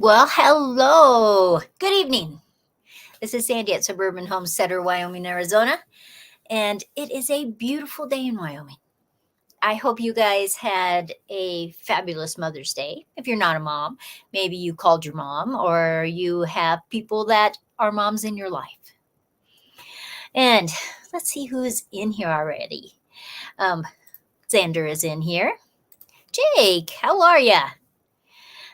Well, hello. Good evening. This is Sandi at Suburban Homesteader, Wyoming, Arizona, and it is a beautiful day in Wyoming. I hope you guys had a fabulous Mother's Day. If you're not a mom, maybe you called your mom or you have people that are moms in your life. And let's see who is in here already. Xander is in here. Jake, how are ya?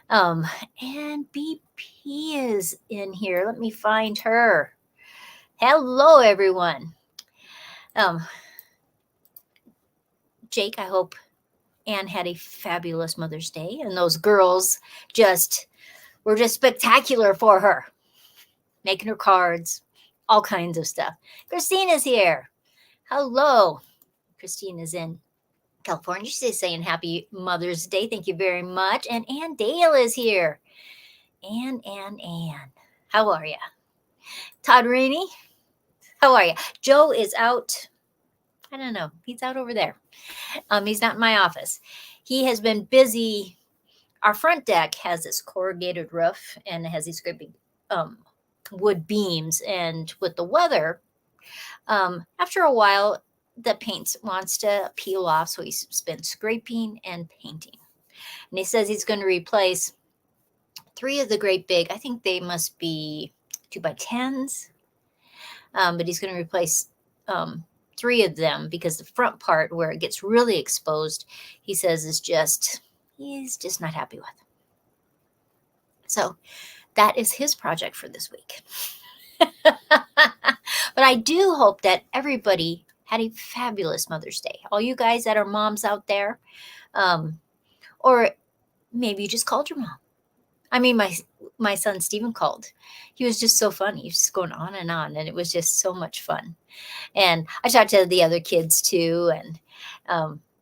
And BP is in here. Let me find her. Hello, everyone. Jake, I hope Anne had a fabulous Mother's Day, and those girls were just spectacular for her, making her cards, all kinds of stuff. Christina's here. Hello. Christine is in California. She's saying happy Mother's Day. Thank you very much. And Ann Dale is here. Ann. How are you? Todd Rainey, how are you? Joe is out. I don't know. He's out over there. He's not in my office. He has been busy. Our front deck has this corrugated roof and it has these great big wood beams. And with the weather, after a while, the paint wants to peel off. So he's been scraping and painting. And he says he's going to replace 3 of the great big, I think they must be 2x10s. But he's going to replace 3 of them because the front part where it gets really exposed, he says he's just not happy with. So that is his project for this week. But I do hope that everybody had a fabulous Mother's Day. All you guys that are moms out there, or maybe you just called your mom. I mean, my son Stephen called. He was just so funny. He was just going on, and it was just so much fun. And I talked to the other kids too, and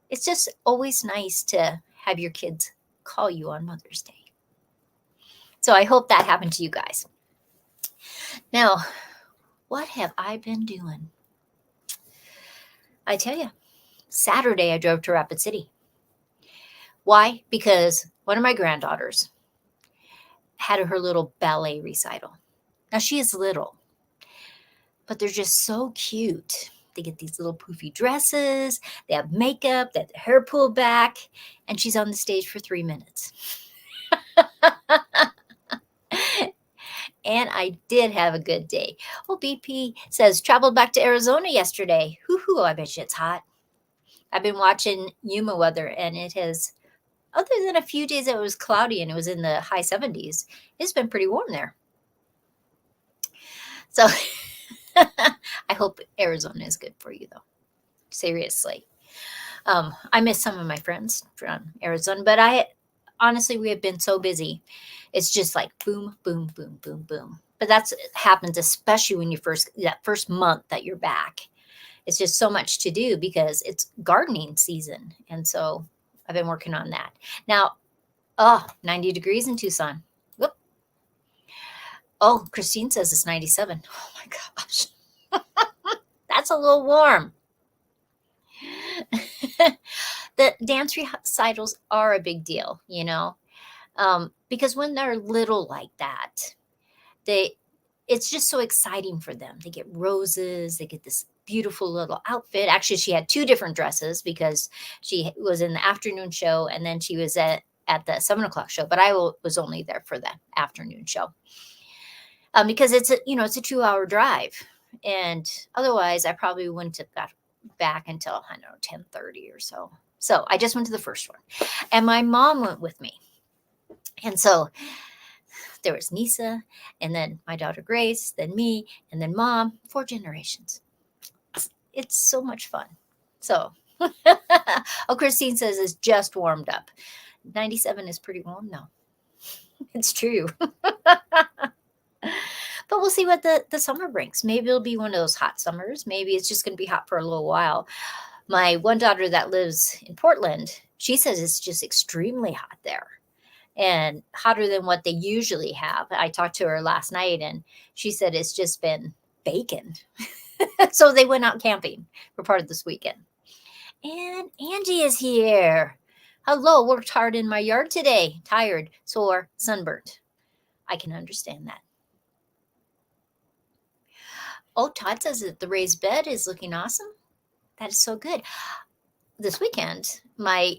it's just always nice to have your kids call you on Mother's Day. So I hope that happened to you guys. Now, what have I been doing? I tell you, Saturday I drove to Rapid City. Why? Because one of my granddaughters had her little ballet recital. Now she is little, but they're just so cute. They get these little poofy dresses, they have makeup, they have their hair pulled back, and she's on the stage for 3 minutes. And I did have a good day. Oh, BP says, traveled back to Arizona yesterday. Hoo-hoo, I bet you it's hot. I've been watching Yuma weather, and it has, other than a few days that it was cloudy and it was in the high 70s, it's been pretty warm there. So I hope Arizona is good for you, though. Seriously. I miss some of my friends from Arizona, but honestly, we have been so busy. It's just like boom, boom, boom, boom, boom. But that's happens especially when that first month that you're back. It's just so much to do because it's gardening season. And so I've been working on that. Now, 90 degrees in Tucson. Whoop. Oh, Christine says it's 97. Oh my gosh. That's a little warm. The dance recitals are a big deal, because when they're little like that, it's just so exciting for them. They get roses, they get this beautiful little outfit. Actually, she had 2 different dresses because she was in the afternoon show and then she was at the 7:00 show, but I was only there for the afternoon show. Because it's a 2-hour drive, and otherwise I probably wouldn't have got back until, I don't know, 10:30 or so. So I just went to the first one, and my mom went with me. And so there was Nisa, and then my daughter Grace, then me, and then mom, 4 generations. It's so much fun. So, Christine says it's just warmed up. 97 is pretty warm now. It's true. But we'll see what the summer brings. Maybe it'll be one of those hot summers. Maybe it's just going to be hot for a little while. My one daughter that lives in Portland, she says it's just extremely hot there and hotter than what they usually have. I talked to her last night and she said it's just been baking. So they went out camping for part of this weekend. And Angie is here. Hello, worked hard in my yard today. Tired, sore, sunburned. I can understand that. Oh, Todd says that the raised bed is looking awesome. That is so good. This weekend, my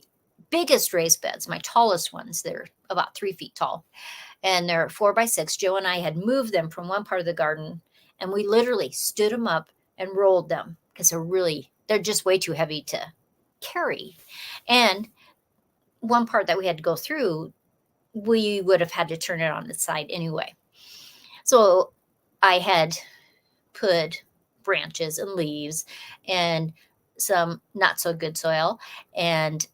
biggest raised beds, my tallest ones, they're about 3 feet tall, and they're 4x6. Joe and I had moved them from one part of the garden, and we literally stood them up and rolled them because they're just way too heavy to carry. And one part that we had to go through, we would have had to turn it on its side anyway. So I had put branches and leaves and some not so good soil and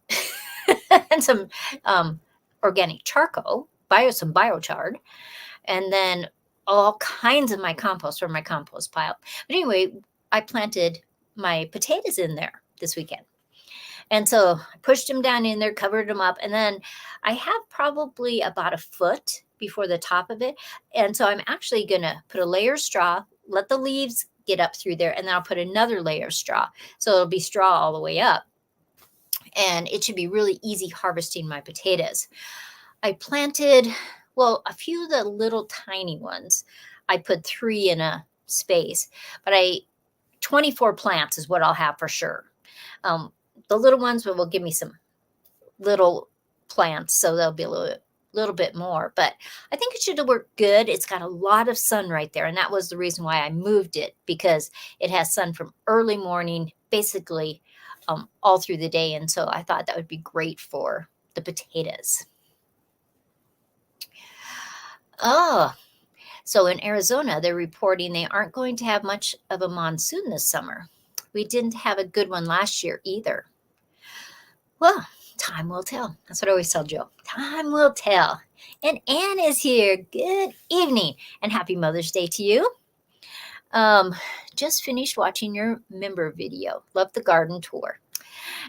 and some organic charcoal, some biochar, and then all kinds of my compost from my compost pile. But anyway, I planted my potatoes in there this weekend. And so I pushed them down in there, covered them up, and then I have probably about a foot before the top of it. And so I'm actually going to put a layer of straw, let the leaves get up through there, and then I'll put another layer of straw. So it'll be straw all the way up. And it should be really easy harvesting my potatoes. I planted, well, a few of the little tiny ones. I put 3 in a space, but 24 plants is what I'll have for sure. The little ones will give me some little plants, so there'll be a little bit more, but I think it should work good. It's got a lot of sun right there, and that was the reason why I moved it, because it has sun from early morning, basically all through the day, and so I thought that would be great for the potatoes. Oh, so in Arizona, they're reporting they aren't going to have much of a monsoon this summer. We didn't have a good one last year either. Well, time will tell. That's what I always tell Joe. Time will tell. And Anne is here. Good evening and happy Mother's Day to you. Just finished watching your member video. Love the garden tour.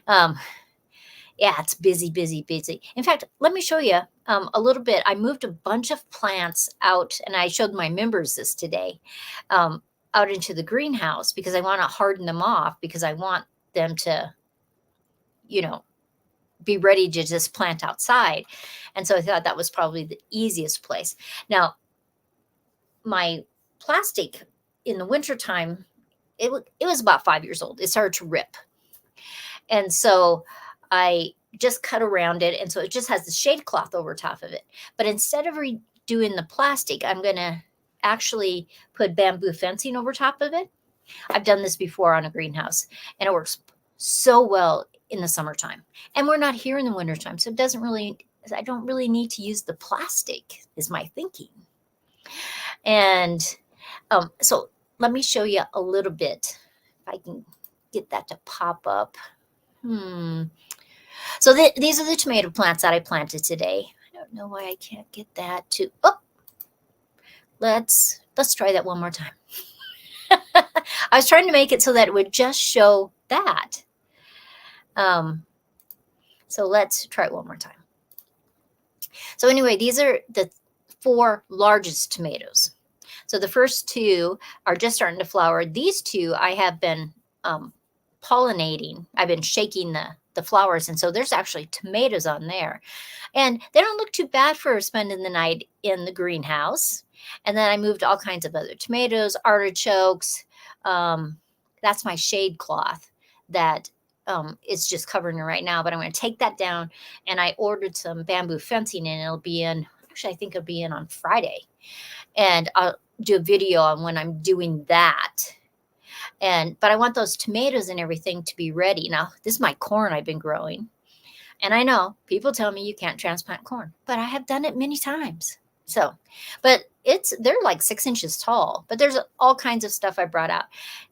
Yeah, it's busy, busy, busy. In fact, let me show you a little bit. I moved a bunch of plants out, and I showed my members this today, out into the greenhouse because I want to harden them off, because I want them to, be ready to just plant outside. And so I thought that was probably the easiest place. Now, my plastic in the wintertime, it was about 5 years old. It started to rip. And so I just cut around it. And so it just has the shade cloth over top of it. But instead of redoing the plastic, I'm going to actually put bamboo fencing over top of it. I've done this before on a greenhouse, and it works so well in the summertime. And we're not here in the wintertime, so I don't really need to use the plastic, is my thinking. And so let me show you a little bit, if I can get that to pop up. So these are the tomato plants that I planted today. I don't know why I can't get that to, let's try that one more time. I was trying to make it so that it would just show that. So let's try it one more time. So anyway, these are the 4 largest tomatoes. So the first 2 are just starting to flower. These 2 I have been pollinating. I've been shaking the flowers, and so there's actually tomatoes on there. And they don't look too bad for spending the night in the greenhouse. And then I moved all kinds of other tomatoes, artichokes. That's my shade cloth that is just covering it right now. But I'm going to take that down, and I ordered some bamboo fencing, and it'll be in, actually, I think it'll be in on Friday. And I'll do a video on when I'm doing that. But I want those tomatoes and everything to be ready. Now, this is my corn I've been growing. And I know people tell me you can't transplant corn, but I have done it many times. So, but they're like 6 inches tall, but there's all kinds of stuff I brought out.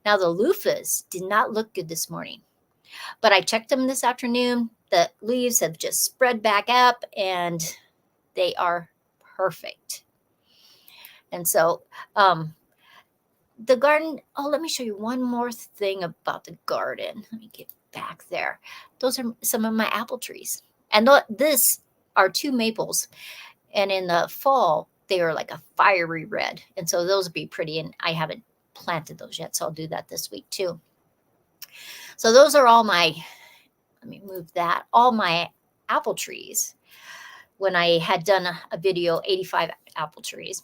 Now, the loofahs did not look good this morning, but I checked them this afternoon. The leaves have just spread back up, and they are perfect. And so, the garden, let me show you one more thing about the garden. Let me get back there. Those are some of my apple trees. And this are 2 maples. And in the fall, they are like a fiery red. And so those would be pretty. And I haven't planted those yet, so I'll do that this week too. So those are all my, let me move that, all my apple trees. when I had done a video, 85 apple trees.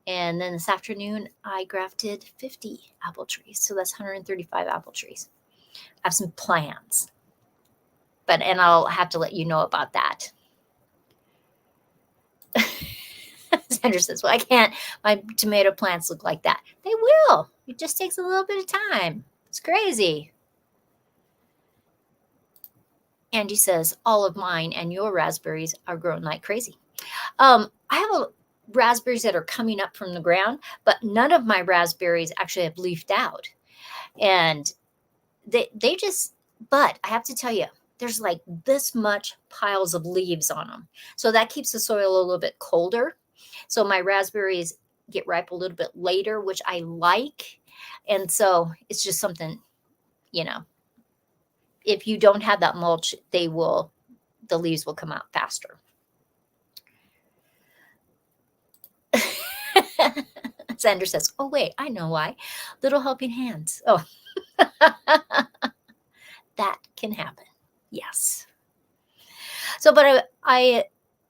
And then this afternoon, I grafted 50 apple trees. So that's 135 apple trees. I have some plans, and I'll have to let you know about that. Sandra says, well, I can't, my tomato plants look like that. They will. It just takes a little bit of time. It's crazy. Angie says, all of mine and your raspberries are growing like crazy. I have raspberries that are coming up from the ground, but none of my raspberries actually have leafed out. And they just, but I have to tell you, there's like this much piles of leaves on them. So that keeps the soil a little bit colder. So my raspberries get ripe a little bit later, which I like. And so it's just something, you know, if you don't have that mulch, the leaves will come out faster. Sandra says, oh, wait, I know why. Little helping hands. Oh, that can happen. Yes. So, but I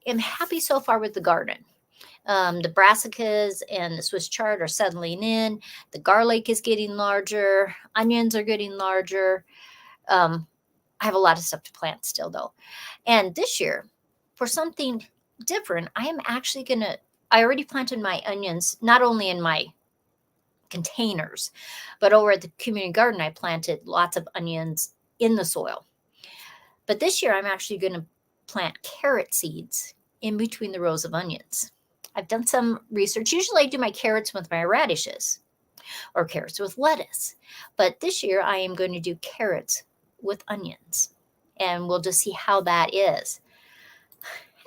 am happy so far with the garden. The brassicas and the Swiss chard are settling in. The garlic is getting larger. Onions are getting larger. I have a lot of stuff to plant still, though. And this year, for something different, I am actually going to, I already planted my onions, not only in my containers, but over at the community garden, I planted lots of onions in the soil. But this year, I'm actually going to plant carrot seeds in between the rows of onions. I've done some research. Usually I do my carrots with my radishes or carrots with lettuce. But this year I am going to do carrots with onions. And we'll just see how that is.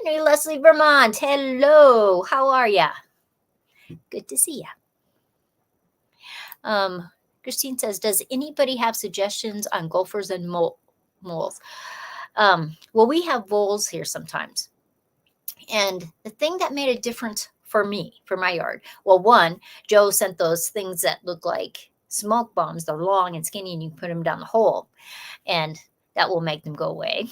Henry Leslie Vermont, hello. How are ya? Good to see ya. Christine says, does anybody have suggestions on gophers and moles? Well, we have voles here sometimes. And the thing that made a difference for me, for my yard, well, one, Joe sent those things that look like smoke bombs. They're long and skinny, and you put them down the hole, and that will make them go away.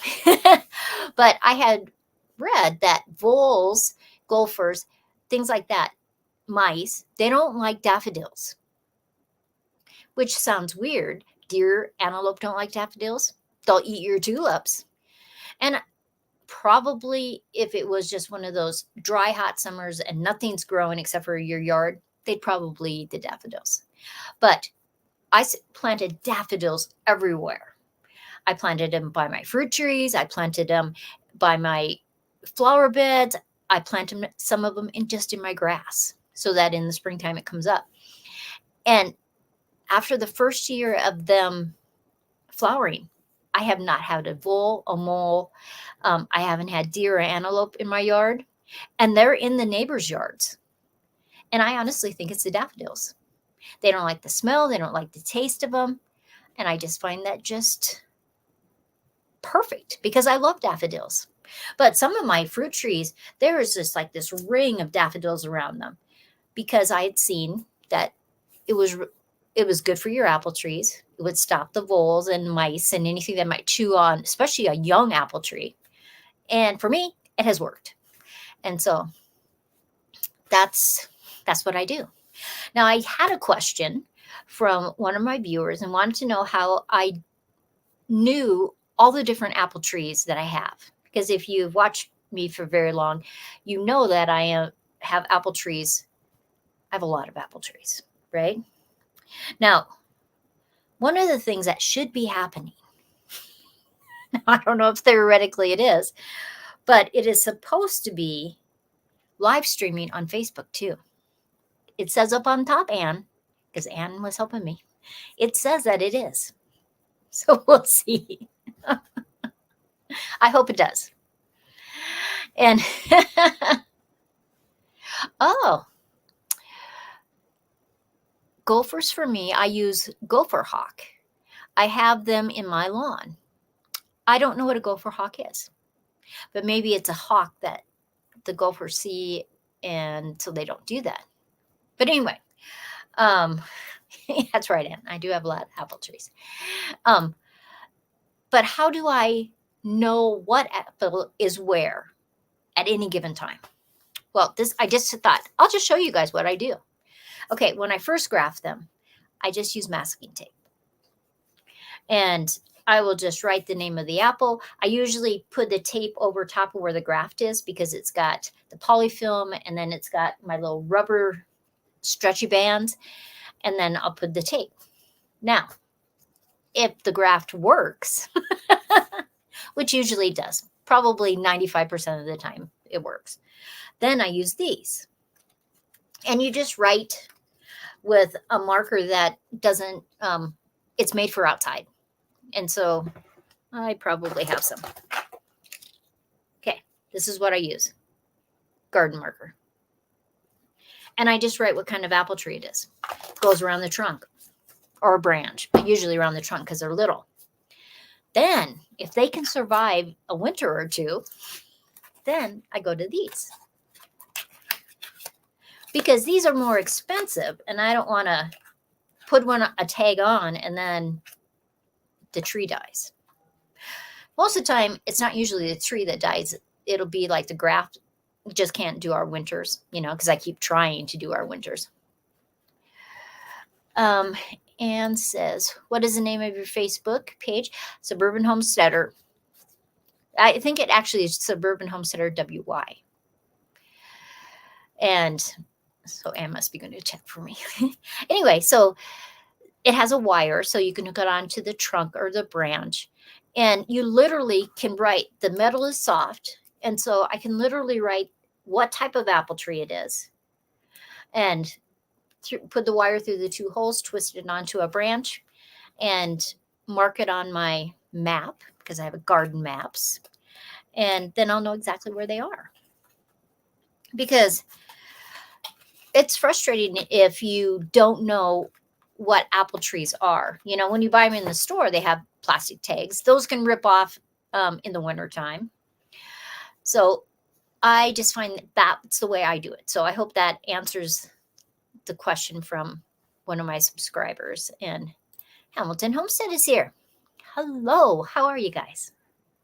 But I had read that voles, gophers, things like that, mice, they don't like daffodils, which sounds weird. Deer, antelope don't like daffodils. They'll eat your tulips. And probably if it was just one of those dry, hot summers and nothing's growing except for your yard, they'd probably eat the daffodils. But I planted daffodils everywhere. I planted them by my fruit trees. I planted them by my flower beds. I planted some of them just in my grass so that in the springtime it comes up. And after the first year of them flowering, I have not had a vole, a mole. I haven't had deer or antelope in my yard, and they're in the neighbors' yards. And I honestly think it's the daffodils. They don't like the smell. They don't like the taste of them. And I just find that just perfect because I love daffodils. But some of my fruit trees, there is just like this ring of daffodils around them because I had seen that it was good for your apple trees. It would stop the voles and mice and anything that might chew on, especially a young apple tree. And for me, it has worked. And so that's what I do. Now, I had a question from one of my viewers and wanted to know how I knew all the different apple trees that I have. Because if you've watched me for very long, you know that I have apple trees. I have a lot of apple trees, right? Now, one of the things that should be happening, I don't know if theoretically it is, but it is supposed to be live streaming on Facebook too. It says up on top, Anne, because Anne was helping me. It says that it is. So we'll see. I hope it does. And, oh, gophers for me, I use gopher hawk. I have them in my lawn. I don't know what a gopher hawk is, but maybe it's a hawk that the gophers see, and so they don't do that. But anyway, that's right, Ann. I do have a lot of apple trees. But how do I know what apple is where? at any given time. Well, I just thought, I'll just show you guys what I do. Okay, when I first graft them, I just use masking tape. And I will just write the name of the apple. I usually put the tape over top of where the graft is because it's got the polyfilm and then it's got my little rubber stretchy bands. And then I'll put the tape. Now, if the graft works, which usually it does, probably 95% of the time it works, then I use these. And you just write with a marker that doesn't, it's made for outside. And so I probably have some. Okay, this is what I use. Garden marker. And I just write what kind of apple tree it is. It goes around the trunk or a branch, but usually around the trunk because they're little. Then, if they can survive a winter or two, then I go to these. Because these are more expensive, and I don't want to put a tag on and then the tree dies. Most of the time, it's not usually the tree that dies. It'll be like the graft. We just can't do our winters, because I keep trying to do our winters. Anne says, what is the name of your Facebook page? Suburban Homesteader. I think it actually is Suburban Homesteader WY. And so Anne must be going to check for me. Anyway, so it has a wire, so you can hook it onto the trunk or the branch. And you literally can write, the metal is soft. And so I can literally write what type of apple tree it is. And put the wire through the 2 holes, twist it onto a branch, and mark it on my map, because I have a garden maps. And then I'll know exactly where they are. Because it's frustrating if you don't know what apple trees are. When you buy them in the store, they have plastic tags. Those can rip off in the wintertime. So I just find that's the way I do it. So I hope that answers the question from one of my subscribers. And Hamilton Homestead is here. Hello, how are you guys?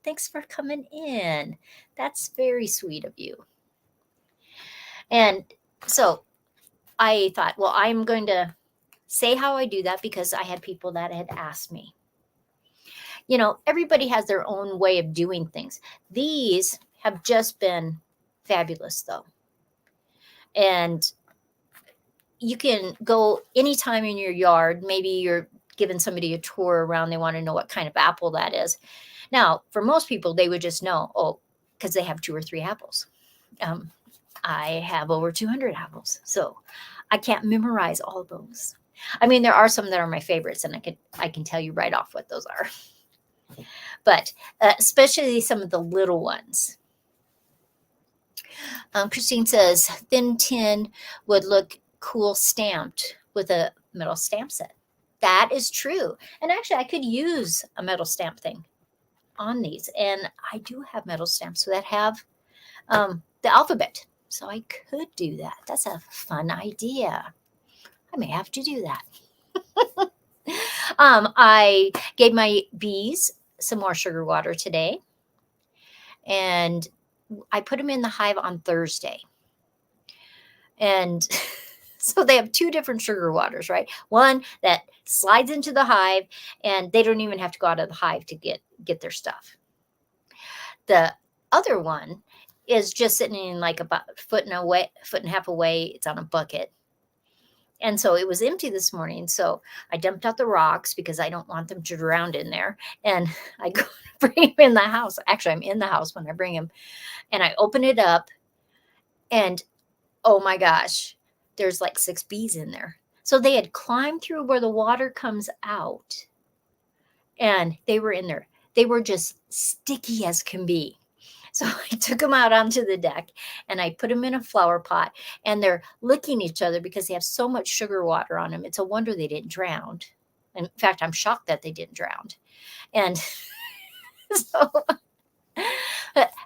Thanks for coming in. That's very sweet of you. And so I thought, well, I'm going to say how I do that because I had people that had asked me. Everybody has their own way of doing things. These have just been fabulous, though. And you can go anytime in your yard. Maybe you're giving somebody a tour around. They want to know what kind of apple that is. Now, for most people, they would just know, because they have 2 or 3 apples. I have over 200 apples, so I can't memorize all of those. I mean, there are some that are my favorites, and I can tell you right off what those are. But especially some of the little ones. Christine says, thin tin would look cool stamped with a metal stamp set. That is true. And actually, I could use a metal stamp thing on these. And I do have metal stamps that have the alphabet. So I could do that. That's a fun idea. I may have to do that. I gave my bees some more sugar water today. And I put them in the hive on Thursday. And so they have 2 different sugar waters, right? One that slides into the hive, and they don't even have to go out of the hive to get their stuff. The other one is just sitting in like about a foot and a half away. It's on a bucket. And so it was empty this morning. So I dumped out the rocks because I don't want them to drown in there. And I go bring them in the house. Actually, I'm in the house when I bring them. And I open it up, and oh my gosh, there's like 6 bees in there. So they had climbed through where the water comes out, and they were in there. They were just sticky as can be. So I took them out onto the deck, and I put them in a flower pot, and they're licking each other because they have so much sugar water on them. It's a wonder they didn't drown. In fact, I'm shocked that they didn't drown. And so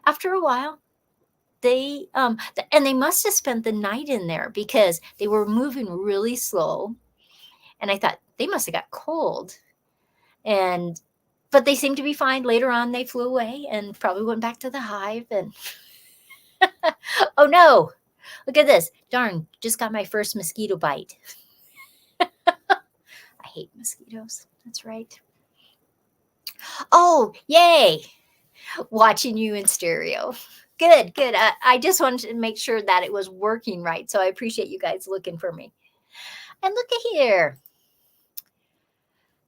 after a while, they must have spent the night in there because they were moving really slow. And I thought they must have got cold. But they seemed to be fine. Later on, they flew away and probably went back to the hive. And Oh no, look at this. Darn, just got my first mosquito bite. I hate mosquitoes. That's right. Oh, yay. Watching you in stereo. Good, good. I just wanted to make sure that it was working right. So I appreciate you guys looking for me. And look at here.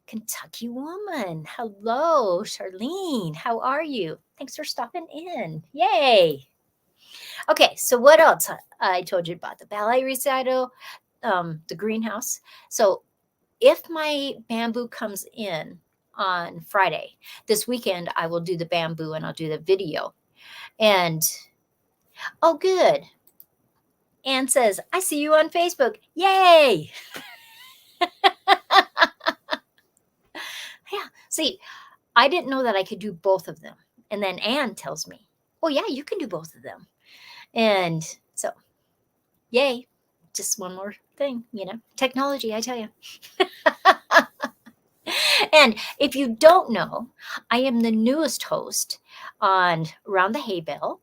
Kentucky woman. Hello, Charlene. How are you? Thanks for stopping in. Yay. Okay, so what else? I told you about the ballet recital, the greenhouse. So if my bamboo comes in on Friday, this weekend I will do the bamboo and I'll do the video. And oh, good. Anne says, I see you on Facebook. Yay. Yeah. See, I didn't know that I could do both of them. And then Anne tells me, oh, yeah, you can do both of them. And so, yay. Just one more thing, technology, I tell you. And if you don't know, I am the newest host on Around the Hay Bale.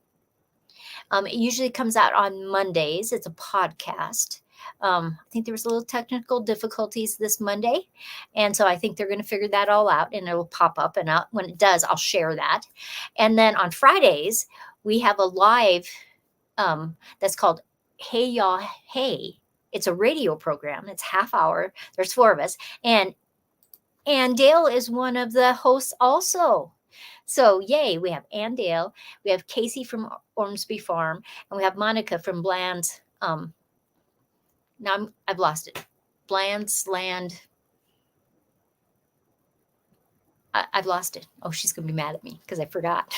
It usually comes out on Mondays. It's a podcast. I think there was a little technical difficulties this Monday. And so I think they're going to figure that all out and it'll pop up. And when it does, I'll share that. And then on Fridays, we have a live that's called Hey Y'all Hey. It's a radio program. It's half hour. There's 4 of us. And Dale is one of the hosts also. So yay, we have Ann Dale, we have Casey from Ormsby Farm, and we have Monica from Bland's. Now I've lost it. Bland's Land. I've lost it. Oh, she's gonna be mad at me because I forgot.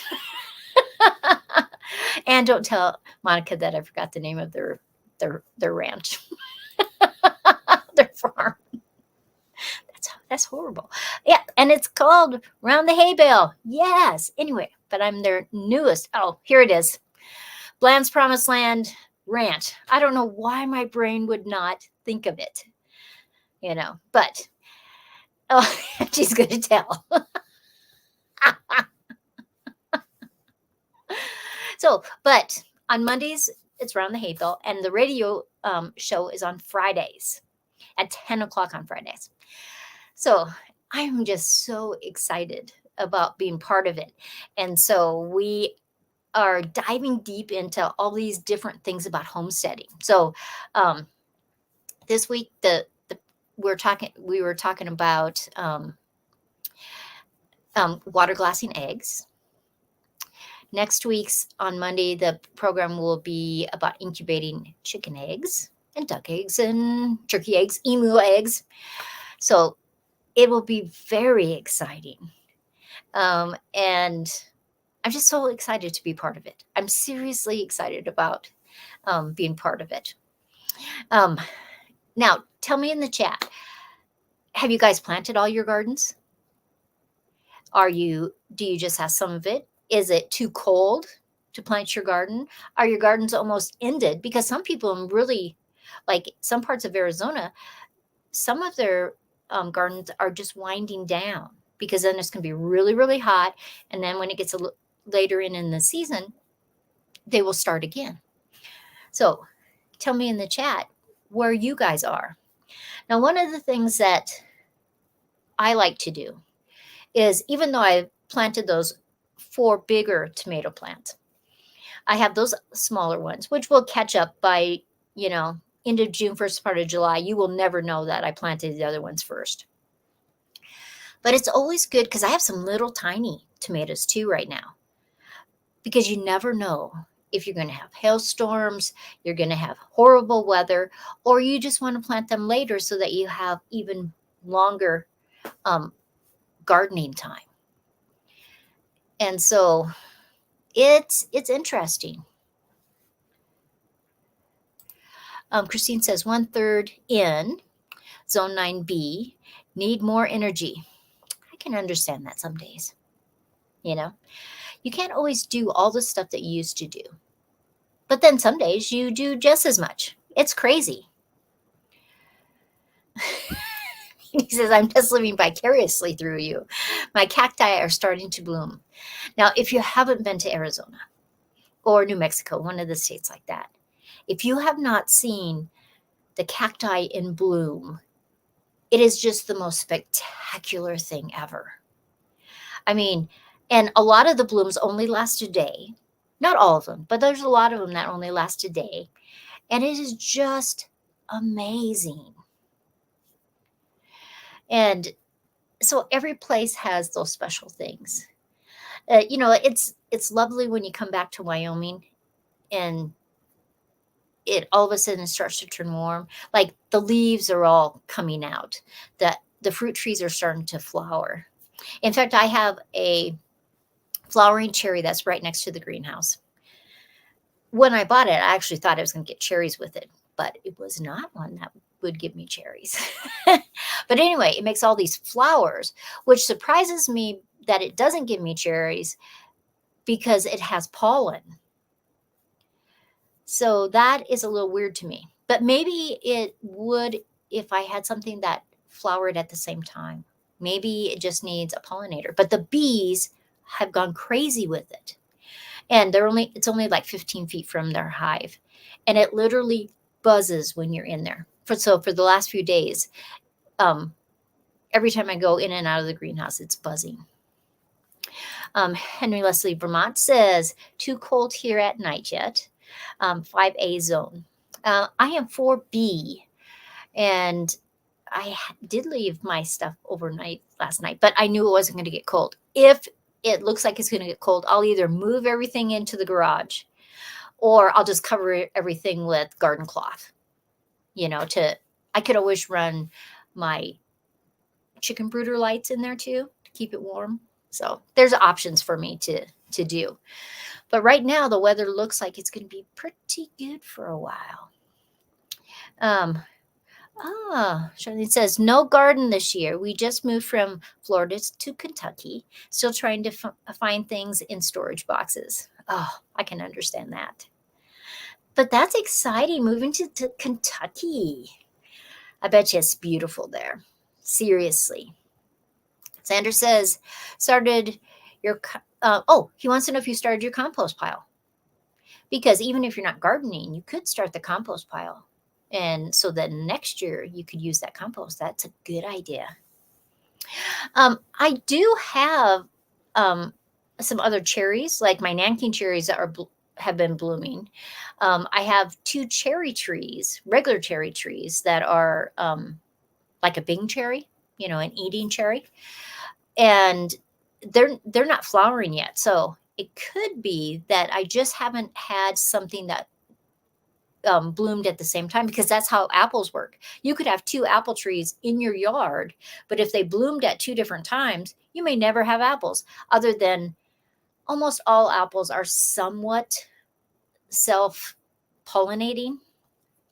And don't tell Monica that I forgot the name of their ranch, their farm. That's horrible. Yeah, and it's called Round the Hay Bale. Yes. Anyway, but I'm their newest. Oh, here it is. Bland's Promised Land Ranch. I don't know why my brain would not think of it, but oh, she's going to tell. So, but on Mondays, it's Round the Hay Bale, and the radio show is on Fridays at 10 o'clock on Fridays. So I'm just so excited about being part of it. And so we are diving deep into all these different things about homesteading. So this week, we were talking about water glassing eggs. Next week's on Monday, the program will be about incubating chicken eggs and duck eggs and turkey eggs, emu eggs. So it will be very exciting. And I'm just so excited to be part of it. I'm seriously excited about being part of it. Now, tell me in the chat, have you guys planted all your gardens? Do you just have some of it? Is it too cold to plant your garden? Are your gardens almost ended? Because some people really, like some parts of Arizona, some of their gardens are just winding down because then it's going to be really, really hot. And then when it gets later in the season, they will start again. So tell me in the chat where you guys are. Now, one of the things that I like to do is, even though I planted those 4 bigger tomato plants, I have those smaller ones, which will catch up by, end of June, first part of July. You will never know that I planted the other ones first. But it's always good because I have some little tiny tomatoes too right now, because you never know if you're going to have hailstorms, you're going to have horrible weather, or you just want to plant them later so that you have even longer gardening time. And so it's interesting. Christine says 1/3 in zone 9B, need more energy. I can understand that some days. You can't always do all the stuff that you used to do. But then some days you do just as much. It's crazy. He says, I'm just living vicariously through you. My cacti are starting to bloom. Now, if you haven't been to Arizona, or New Mexico, one of the states like that. If you have not seen the cacti in bloom, it is just the most spectacular thing ever. I mean, and a lot of the blooms only last a day. Not all of them, but there's a lot of them that only last a day. And it is just amazing. And so every place has those special things. It's lovely when you come back to Wyoming and it all of a sudden starts to turn warm. Like the leaves are all coming out. The fruit trees are starting to flower. In fact, I have a flowering cherry that's right next to the greenhouse. When I bought it, I actually thought I was going to get cherries with it, but it was not one that would give me cherries. But anyway, it makes all these flowers, which surprises me that it doesn't give me cherries because it has pollen. So that is a little weird to me. But maybe it would if I had something that flowered at the same time. Maybe it just needs a pollinator. But the bees have gone crazy with it. And it's only like 15 feet from their hive. And it literally buzzes when you're in there. So for the last few days, every time I go in and out of the greenhouse, it's buzzing. Henry Leslie Vermont says, too cold here at night yet. 5A zone. I am 4B, and I did leave my stuff overnight last night, but I knew it wasn't going to get cold. If it looks like it's going to get cold, I'll either move everything into the garage or I'll just cover everything with garden cloth. I could always run my chicken brooder lights in there too to keep it warm. So there's options for me to do. But right now the weather looks like it's going to be pretty good for a while. Charlene says, no garden this year. We just moved from Florida to Kentucky, still trying to find things in storage boxes. Oh, I can understand that. But that's exciting, moving to Kentucky. I bet you it's beautiful there. Seriously. Sandra says, he wants to know if you started your compost pile. Because even if you're not gardening, you could start the compost pile. And so then next year you could use that compost. That's a good idea. I do have some other cherries, like my Nanking cherries that have been blooming. I have 2 cherry trees, regular cherry trees that are like a Bing cherry, an eating cherry. And they're not flowering yet. So it could be that I just haven't had something that bloomed at the same time, because that's how apples work. You could have 2 apple trees in your yard, but if they bloomed at 2 different times, you may never have apples. Other than almost all apples are somewhat self-pollinating.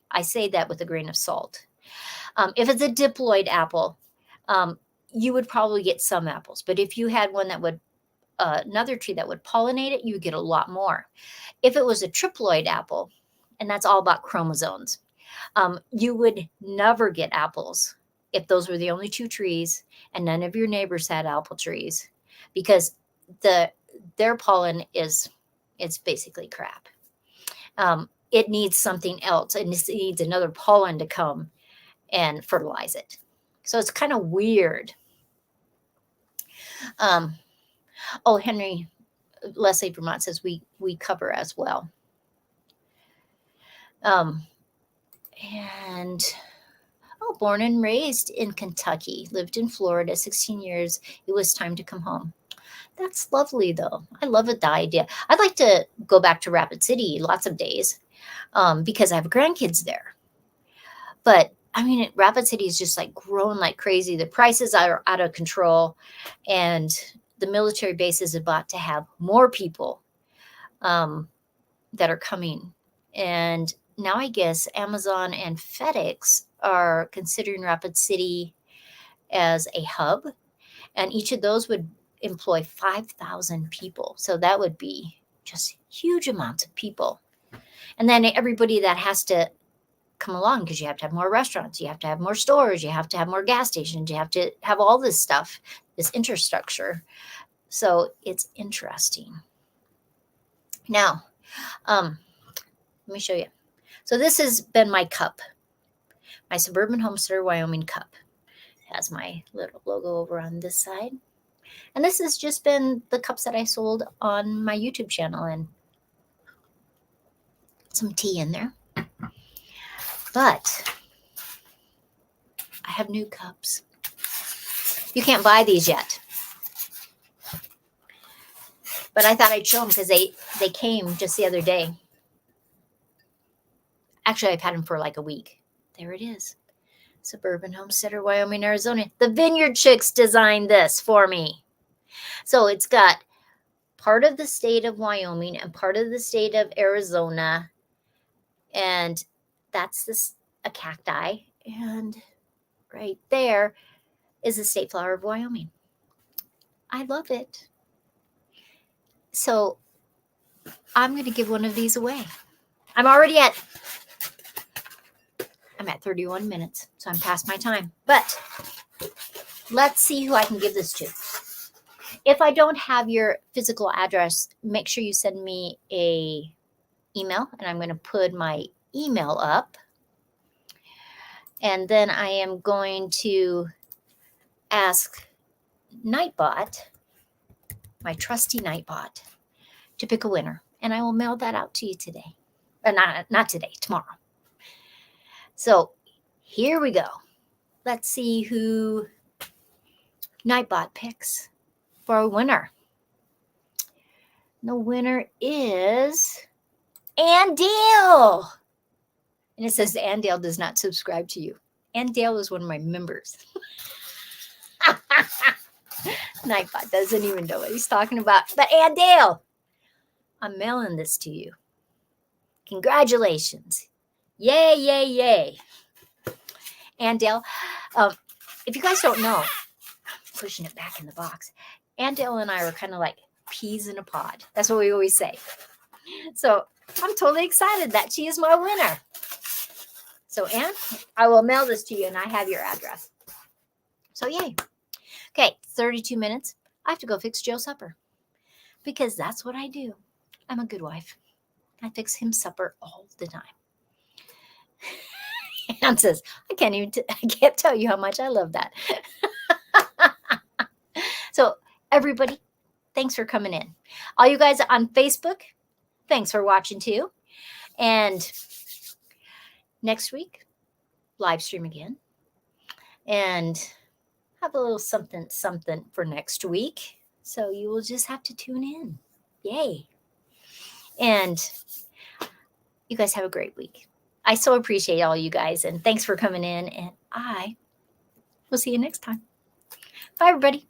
I say that with a grain of salt. If it's a diploid apple, you would probably get some apples. But if you had one that would another tree that would pollinate it, you would get a lot more. If it was a triploid apple, and that's all about chromosomes, you would never get apples if those were the only 2 trees and none of your neighbors had apple trees, because their pollen it's basically crap. It needs something else. It needs another pollen to come and fertilize it. So it's kind of weird. Henry Leslie Vermont says we cover as well. Born and raised in Kentucky, lived in Florida 16 years. It was time to come home. That's lovely, though. I love the idea. I'd like to go back to Rapid City lots of days because I have grandkids there. But I mean, Rapid City is just like growing like crazy. The prices are out of control, and the military base is about to have more people that are coming. And now I guess Amazon and FedEx are considering Rapid City as a hub, and each of those would employ 5,000 people. So that would be just huge amounts of people. And then everybody that has to come along, because you have to have more restaurants, you have to have more stores, you have to have more gas stations, you have to have all this stuff, this infrastructure. So it's interesting. Now, Let me show you. So this has been my cup, my Suburban Homesteader Wyoming cup. It has my little logo over on this side. And this has just been the cups that I sold on my YouTube channel, and some tea in there. But I have new cups. You can't buy these yet. But I thought I'd show them because they came just the other day. Actually, I've had them for like a week. There it is. Suburban Homesteader, Wyoming, Arizona. The Vineyard Chicks designed this for me. So it's got part of the state of Wyoming and part of the state of Arizona. And that's a cacti. And right there is the state flower of Wyoming. I love it. So I'm going to give one of these away. I'm at 31 minutes, so I'm past my time. But let's see who I can give this to. If I don't have your physical address, make sure you send me a email, and I'm going to put my email up. And then I am going to ask Nightbot, my trusty Nightbot, to pick a winner. And I will mail that out to you today. Not today, tomorrow. So here we go. Let's see who Nightbot picks for a winner. The winner is Andale. And it says Andale does not subscribe to you. Andale is one of my members. Nightbot doesn't even know what he's talking about. But Andale, I'm mailing this to you. Congratulations. Yay, yay, yay. Andale, if you guys don't know, I'm pushing it back in the box. Andale and I are kind of like peas in a pod. That's what we always say. So I'm totally excited that she is my winner. So, Ann, I will mail this to you, and I have your address. So, yay. Okay, 32 minutes. I have to go fix Joe's supper because that's what I do. I'm a good wife. I fix him supper all the time. Ann says, I can't tell you how much I love that. So, everybody, thanks for coming in. All you guys on Facebook, thanks for watching too. And next week, live stream again. And have a little something for next week. So you will just have to tune in. Yay. And you guys have a great week. I so appreciate all you guys. And thanks for coming in. And I will see you next time. Bye, everybody.